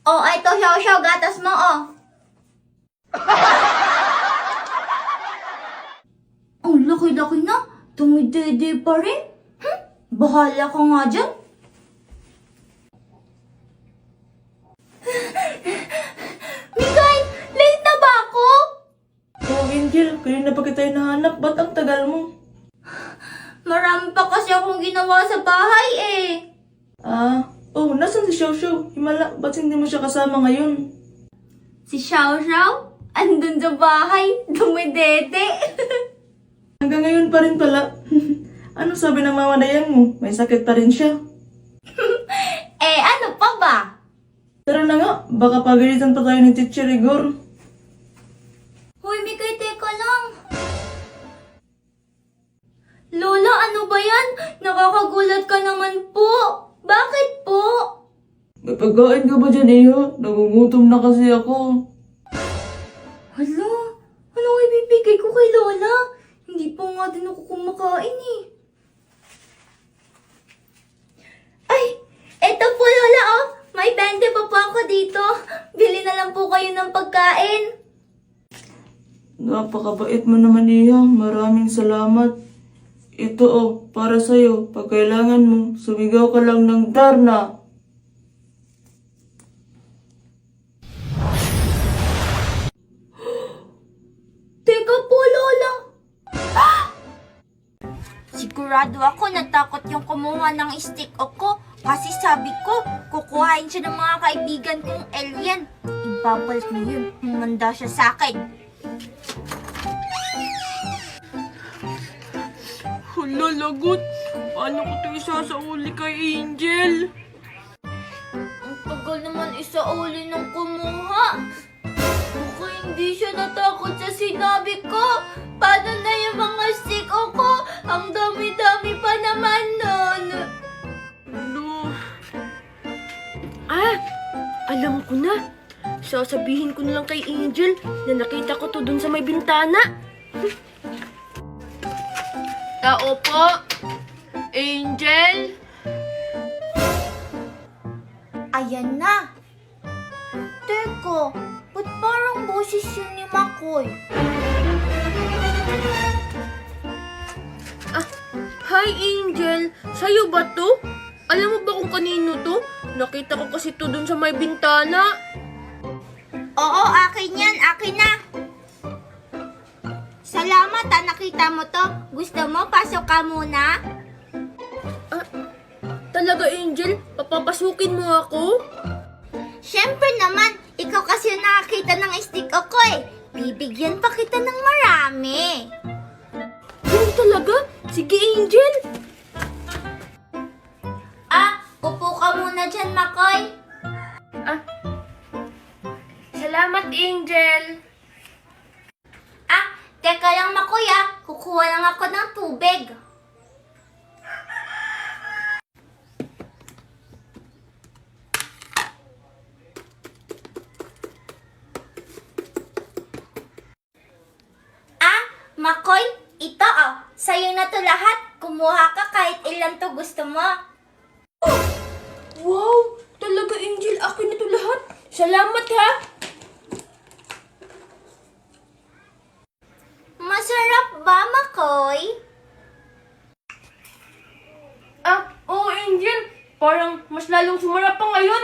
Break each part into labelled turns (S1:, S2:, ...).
S1: Oh, eto, Xiao, gatas mo, oh. Ang laki-laki na. Tumidede pa rin. Bahala ka nga dyan. Mikay, late na ba ako?
S2: Oh, Angel, kanina pa kita hinahanap. Ba't ang tagal mo?
S1: Marami pa kasi akong ginawa sa bahay eh.
S2: Nasan si Xiao Xiao? Himala, ba't hindi mo siya kasama ngayon?
S1: Si Xiao andun sa bahay, dumidede.
S2: Hanggang ngayon pa rin pala. Ano sabi ng mamadayan mo? May sakit pa rin siya.
S1: Ano pa ba?
S2: Tara na nga, baka pagalitan pa tayo ni Teacher Igor.
S1: Hoy, Mikay, teka lang. Lola, ano ba yan? Nakakagulat ka naman po. Bakit po?
S2: May pagkain ka ba dyan, Iha? Nagugutom na kasi ako.
S1: Hala, ano ibibigay ko kay Lola? Hindi pa nga din ako kumakain eh. Ay, eto po Lola oh. May 20 pa po ako dito. Bili na lang po kayo ng pagkain.
S2: Napakabait mo naman, Iha. Maraming salamat. Ito para sa'yo. Pag kailangan mo, sumigaw ka lang ng Darna.
S1: Teka po, Lola. Sigurado ako natakot yung kumuha ng stick ko. Kasi sabi ko, kukuhain siya ng mga kaibigan kong alien. Ibabalik mo yun. Humanda siya sa akin.
S2: Hala, lagot. Paano ko ito isasauli kay Angel?
S1: Ang tagal naman isauli ng kumuha. Baka hindi siya natakot sa sinabi ko. Paano na yung mga stick ko? Ang dami-dami pa naman nun.
S3: Alam ko na. Sasabihin ko na lang kay Angel na nakita ko to dun sa may bintana. Tao po. Angel.
S1: Ayan na. Teko, ba't parang boses yun ni Makoy?
S3: Hi Angel. Sa'yo ba to? Alam mo ba kung kanino to? Nakita ko kasi to dun sa may bintana.
S1: Oo, akin yan. Akin na. Salamat nakita mo to. Gusto mo, pasok ka muna?
S3: Talaga Angel? Papapasukin mo ako?
S1: Siyempre naman, ikaw kasi yung nakakita ng stick ko eh. Bibigyan pa kita ng marami.
S3: Ganun talaga? Sige Angel.
S1: Upo ka muna dyan, Makoy.
S3: Salamat Angel.
S1: Teka lang, Makoy Kukuha lang ako ng tubig. Makoy, ito sa'yo na to lahat. Kumuha ka kahit ilan to gusto mo.
S3: Wow! Talaga Angel, akin na to lahat. Salamat ha!
S1: Masarap ba, Makoy?
S3: Oo Angel. Parang mas lalong sumarap pa ngayon.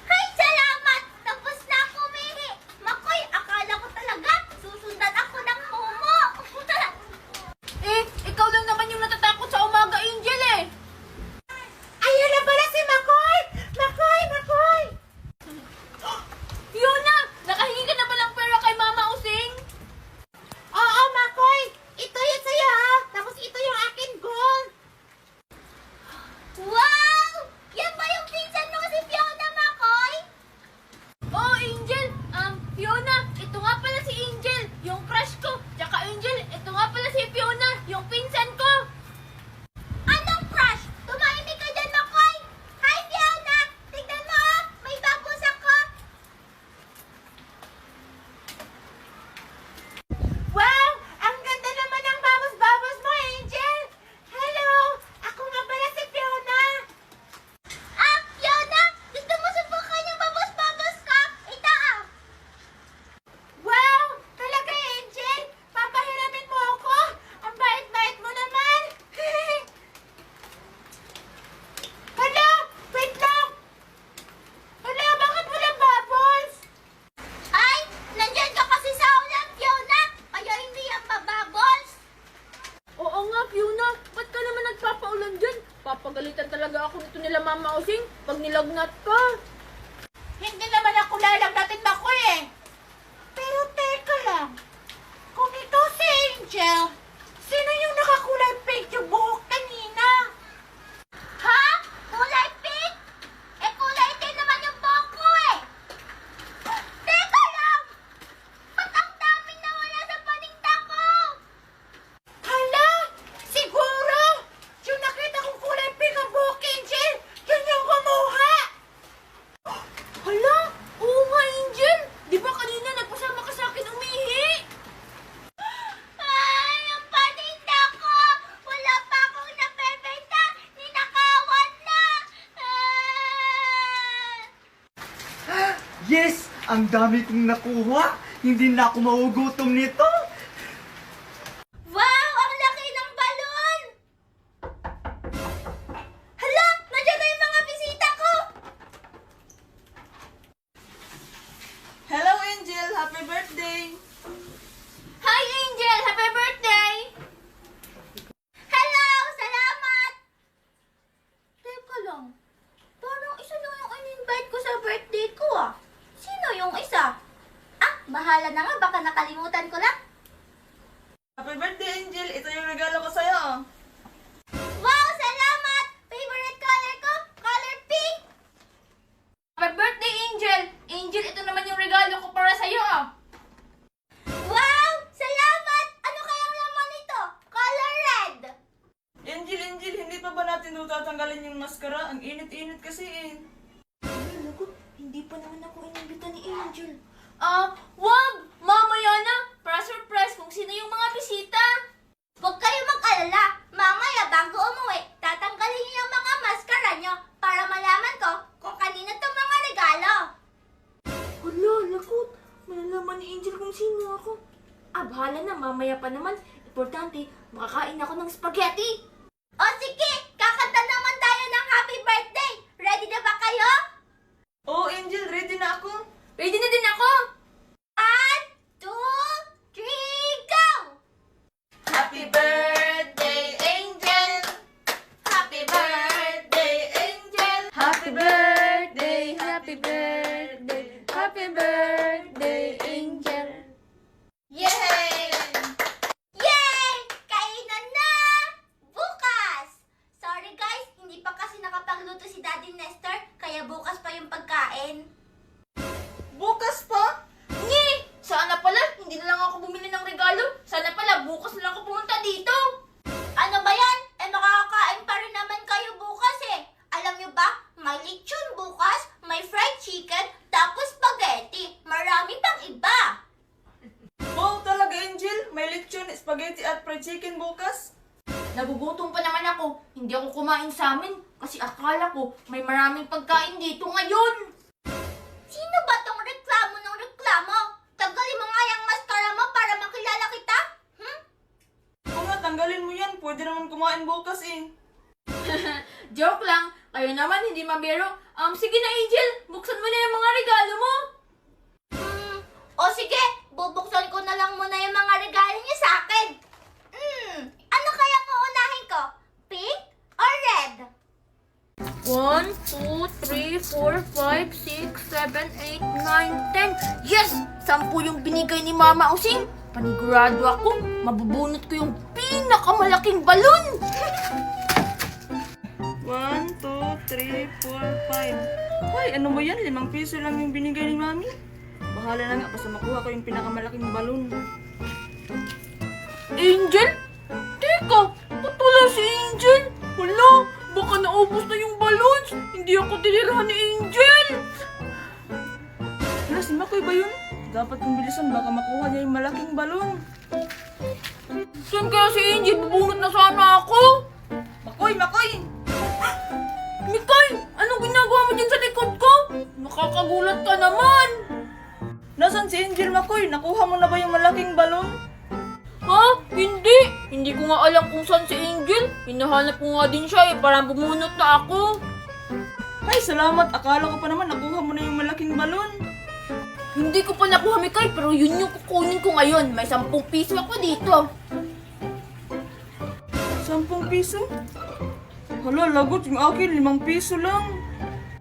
S1: Ay, salamat! Tapos na ako umihi. Makoy, akala ko talaga susundan ako ng momo.
S3: Ikaw lang naman yung natatakot sa umaga Angel eh.
S1: Ayun na pala si Makoy! Makoy!
S3: Yuna! Nakahingi ka na ba ng pera kay Mama Using?
S1: Oo, Makoy! Ito yun sa'yo Tapos ito yung akin gold. Wow!
S3: Papagalitan talaga ako nito nila Mama Osing pag nilagnat ka.
S4: Hindi naman ako lalagnatin ako eh. Pero teka lang. Kung ito si Angel, sino yung nakakulay pink yung buhok kanina?
S1: Ha? Kulay pink? Eh, kulay din naman yung buhok ko eh. Teka lang! Ba't ang daming nawala sa paninda ko?
S4: Hala! Siguro! Yung nakita kong kulay pink ang buhok, Angel, yun yung kumuha!
S3: Hala! Oo nga, Angel! Di ba kanina nagpasama ka sa akin umihi?
S1: Ay, ang paninda ko! Wala pa akong nabebenta! Ninakawan na! Ah!
S5: Yes! Ang dami kong nakuha! Hindi na ako maugutom nito!
S1: Wow! Ang laki ng balon! Hala! Nandiyan na yung mga bisita ko!
S2: Hello, Angel! Happy birthday!
S1: Hi, Angel! Happy birthday! Hello! Salamat! Teka lang. Parang isa lang yung in-invite ko sa birthday ko ah. Sino yung isa? Ah, bahala na nga. Baka nakalimutan ko lang.
S2: Happy birthday, Angel! Ito yung regalo ko sa'yo.
S1: Wow! Salamat! Favorite color ko? Color pink!
S3: Happy birthday, Angel! Angel, ito naman yung regalo ko para sa'yo ah.
S1: Wow! Salamat! Ano kayang laman nito? Color red!
S2: Angel, Angel, hindi pa ba natin tatanggalin yung maskara? Ang init-init kasi eh.
S3: Hindi pa naman ako inimbita ni Angel. Wag! Mamaya na! Para surprise kung sino yung mga bisita.
S1: Huwag kayo mag-alala. Mamaya bago umuwi, tatanggalin niyo yung mga maskara niyo para malaman ko kung kanino itong mga regalo.
S3: Hala, lakot. Malalaman ni Angel kung sino ako. Bahala na. Mamaya pa naman. Importante, makakain ako ng spaghetti.
S1: O sige, kakanta naman tayo ng happy birthday. Ready na ba kayo?
S2: Oh, Angel, ready na ako.
S3: Ready na din ako.
S1: 1, 2, 3, go!
S2: Happy birthday, Angel!
S3: Happy birthday, Angel! Happy birthday, happy birthday, happy birthday, Angel!
S2: Yay!
S1: Yay! Kainan na! Bukas! Sorry guys, hindi pa kasi nakapagluto si Daddy Nestor, kaya bukas pa yung pagkain.
S2: Bukas pa?
S3: Ngi! Sana pala, hindi na lang ako bumili ng regalo. Sana pala, bukas na lang ako pumunta dito.
S1: Ano ba yan? Eh makakakain pa rin naman kayo bukas eh. Alam nyo ba, may lechon bukas, may fried chicken, tapos spaghetti. Marami pang iba.
S2: Wow, talaga, Angel. May lechon, spaghetti at fried chicken bukas.
S3: Nagugutom pa naman ako. Hindi ako kumain sa amin kasi akala ko may maraming pagkain dito ngayon.
S1: Sino ba tong reklamo ng reklamo? Tanggalin mo nga yung mascara mo para makilala kita?
S2: Kung nga, tanggalin mo yan. Pwede naman kumain bukas eh.
S3: Joke lang. Kayo naman hindi mabiro. Sige na Angel, buksan mo na yung mga regalo mo.
S1: O sige, bubuksan ko na lang muna yung mga regalo niyo sa akin. Ano kaya uunahin ko? Pink or red?
S3: 1, 2, 3, 4, 5, 6, 7, 8, 9, 10. Yes! 10 yung binigay ni Mama Osing. Panigurado ako, mabubunot ko yung pinakamalaking balon.
S2: 1, 2, 3, 4, 5. Hoy, ano mo yan? 5 piso lang yung binigay ni Mami. Bahala na nga, basta makuha ko yung pinakamalaking balon.
S3: Angel? Teka, patula si Angel. Wala, baka naubos na yung balons. Hindi ako tinirahan ni Angel.
S2: Wala, si Makoy ba yun? Dapat kong bilisan, baka makuha niya yung malaking balon.
S3: Saan kaya si Angel? Bubunot na sana ako.
S2: Makoy, Makoy!
S3: Mikay, anong ginagawa mo dyan sa likod ko? Nakakagulat ka naman.
S2: Nasaan si Angel, Makoy? Nakuha mo na ba yung malaking balon?
S3: Ha? Hindi. Hindi ko nga alam kung saan si Angel. Hinahanap ko nga din siya parang bumunot na ako.
S2: Ay, salamat. Akala ko pa naman nakuha mo na yung malaking balon.
S3: Hindi ko pa nakuha, Mikay, pero yun yung kukunin ko ngayon. May 10 piso ako dito.
S2: 10 piso? Hala, lagot yung akin, 5 piso lang.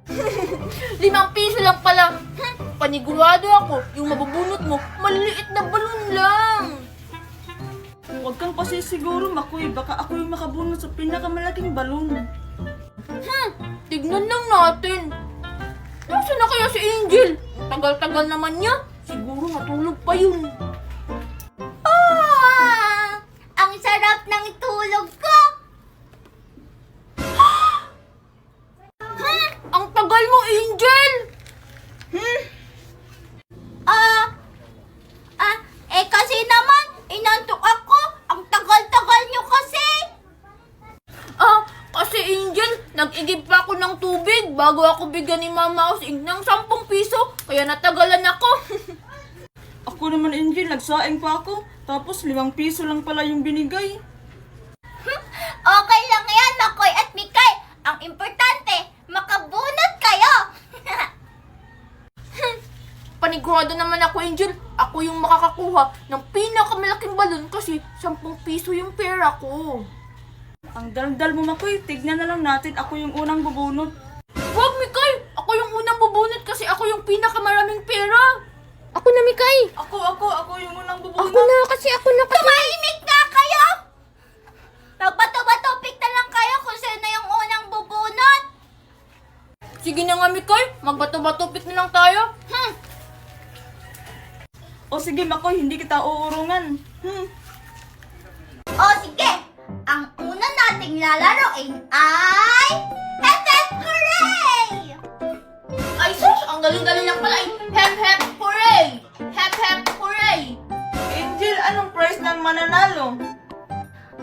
S3: 5 piso lang pala. Panigurado ako, yung mabubunot mo, maliliit na balon lang.
S2: Huwag kang pasisiguro, Makoy. Baka ako yung makabunot sa pinakamalaking balon.
S3: Tignan lang natin. Nasaan na kaya si Angel? Tagal-tagal naman niya. Siguro matulog pa yun.
S1: Ah! Ang sarap ng tulog ko!
S3: Ang tagal mo, Angel!
S1: Kasi naman, inantok ako. Ang tagal-tagal nyo kasi.
S3: Kasi Angel, nag-igib pa ako ng tubig bago ako bigyan ni Mama Using ng 10 piso. Kaya natagalan ako.
S2: Ako naman, Angel, nagsaing pa ako. Tapos 5 piso lang pala yung binigay.
S1: Okay lang yan, Makoy at Mikay. Ang importante, makabunot kayo.
S3: Panigurado naman ako, Angel. Ako yung makakakuha ng pinakamalaking balon kasi 10 piso yung pera ko.
S2: Ang daldal mo, Makoy. Tignan na lang natin. Ako yung unang bubunot.
S3: Wag, Mikay! Ako yung unang bubunot kasi ako yung pinakamaraming pera. Ako na, Mikay!
S2: Ako yung unang bubunot.
S3: Ako na kasi.
S1: Tumahimik nga kayo! Magbato-batopik na lang kayo kung sino yung unang bubunot.
S3: Sige na nga, Mikay. Magbato-batopik na lang tayo.
S2: O sige, Makoy. Hindi kita uurungan.
S1: O sige, ang una nating lalaroin ay... Hep Hooray!
S3: Ay, sus! Ang galing-galing lang pala. Hep, hep, hooray! Hep, hep, hooray!
S2: Angel, anong prize ng mananalo?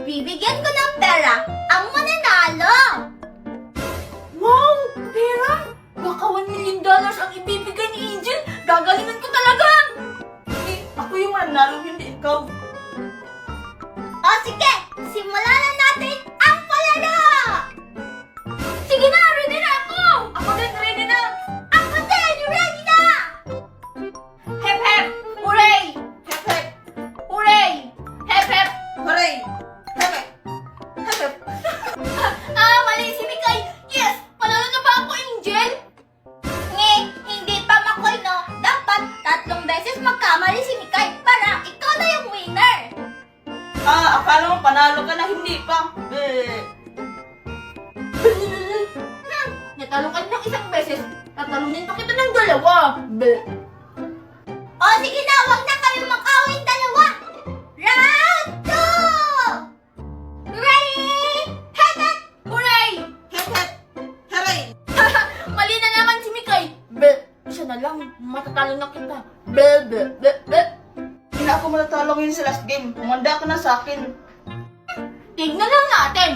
S1: Bibigyan ko ng pera ang mananalo.
S3: Wow! Pera! Baka $1 million ang ibibigay ni Angel. Gagalingan ko talaga!
S2: Ako yung mananalo, hindi ikaw.
S1: O sige, simulan na natin ang palaro!
S3: Sige na! Ready na ako! Ako din, ready na!
S1: Ako din, ready na!
S3: Hep, hep, hooray! Hep, hep, hooray! Hep, hep!
S2: Hooray! Hepe! Hepe!
S3: Mali si Mikay! Yes! Panalo na ba ako, Angel?
S1: Hindi pa Makoy, no? Dapat 3 beses magkamali si Mikay para ikaw na yung winner.
S2: Akala mo panalo ka na, hindi pa.
S3: Natalo ka ng 1 beses. Tatalunin pa kita ng 2.
S1: O sige na, wag na kayo makawin dalawa. Round 2! Ready? Head up!
S3: Hooray!
S2: Hep! Hep! Hooray!
S3: Mali na naman si Mikay. Isa na lang. Matatalo na kita.
S2: Hindi na ako matatalo ngayon sa last game. Kumanda ka na sa akin.
S3: Tignan lang natin.